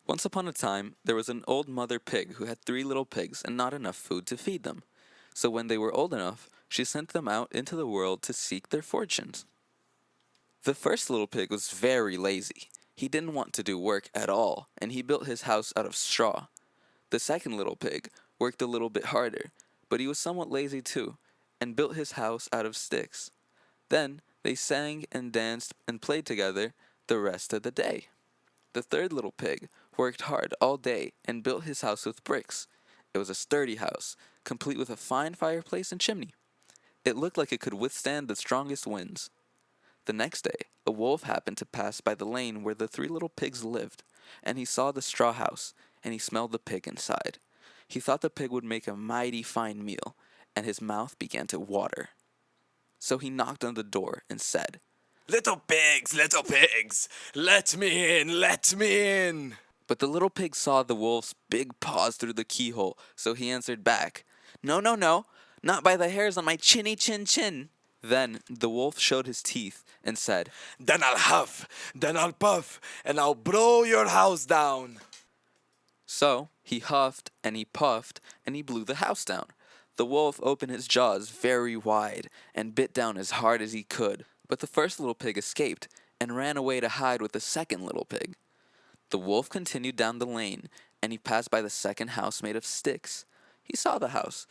Once upon a time, there was an old mother pig who had 3 little pigs and not enough food to feed them. So when they were old enough, she sent them out into the world to seek their fortunes. The first little pig was very lazy. He didn't want to do work at all, and he built his house out of straw. The second little pig worked a little bit harder, but he was somewhat lazy too, and built his house out of sticks. Then they sang and danced and played together the rest of the day. The third little pig worked hard all day and built his house with bricks. It was a sturdy house, complete with a fine fireplace and chimney. It looked like it could withstand the strongest winds. The next day, a wolf happened to pass by the lane where the 3 little pigs lived, and he saw the straw house, and he smelled the pig inside. He thought the pig would make a mighty fine meal, and his mouth began to water. So he knocked on the door and said, Little pigs, let me in, let me in. But the little pig saw the wolf's big paws through the keyhole, so he answered back, No, no, no, not by the hairs on my chinny chin chin. Then the wolf showed his teeth and said, Then I'll huff, then I'll puff, and I'll blow your house down. So he huffed and he puffed and he blew the house down. The wolf opened his jaws very wide and bit down as hard as he could. But the first little pig escaped and ran away to hide with the second little pig. The wolf continued down the lane and he passed by the second house made of sticks. He saw the house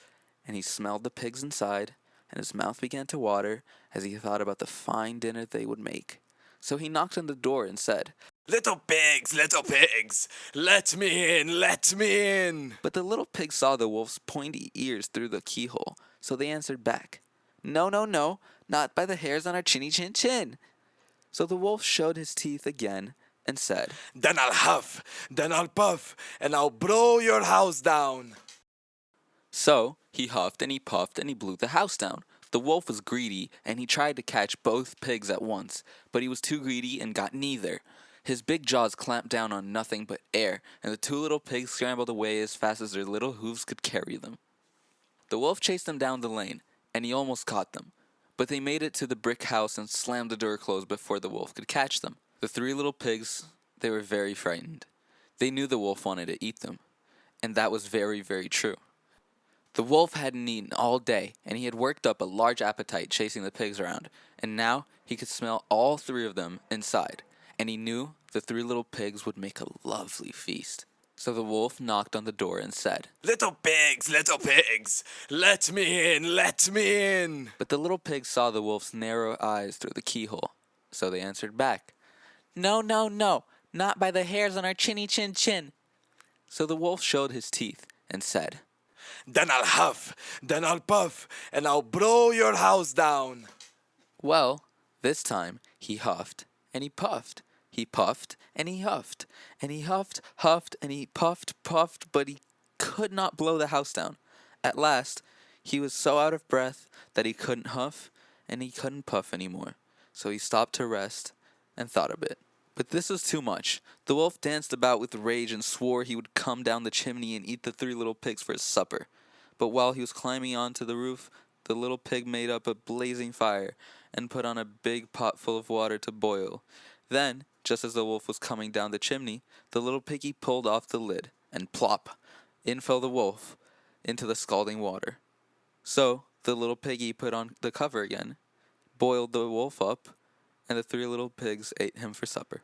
and he smelled the pigs inside, and his mouth began to water as he thought about the fine dinner they would make. So he knocked on the door and said, Little pigs, let me in, let me in. But the little pig saw the wolf's pointy ears through the keyhole, so they answered back, No, no, no, not by the hairs on our chinny chin chin. So the wolf showed his teeth again and said, Then I'll huff, then I'll puff, and I'll blow your house down. So he huffed and he puffed and he blew the house down. The wolf was greedy and he tried to catch both pigs at once, but he was too greedy and got neither. His big jaws clamped down on nothing but air, and the 2 little pigs scrambled away as fast as their little hooves could carry them. The wolf chased them down the lane, and he almost caught them, but they made it to the brick house and slammed the door closed before the wolf could catch them. The 3 little pigs, they were very frightened. They knew the wolf wanted to eat them, and that was very, very true. The wolf hadn't eaten all day, and he had worked up a large appetite chasing the pigs around, and now he could smell all 3 of them inside, and he knew the 3 little pigs would make a lovely feast. So the wolf knocked on the door and said, Little pigs, let me in, let me in. But the little pigs saw the wolf's narrow eyes through the keyhole, so they answered back, No, no, no, not by the hairs on our chinny chin chin. So the wolf showed his teeth and said, Then I'll huff, then I'll puff, and I'll blow your house down. Well, this time he huffed and he puffed. He puffed and he huffed, and he huffed, and he puffed, but he could not blow the house down. At last, he was so out of breath that he couldn't huff and he couldn't puff anymore. So he stopped to rest and thought a bit. But this was too much. The wolf danced about with rage and swore he would come down the chimney and eat the 3 little pigs for his supper. But while he was climbing onto the roof, the little pig made up a blazing fire and put on a big pot full of water to boil. Then, just as the wolf was coming down the chimney, the little piggy pulled off the lid, and plop, in fell the wolf into the scalding water. So the little piggy put on the cover again, boiled the wolf up, and the 3 little pigs ate him for supper.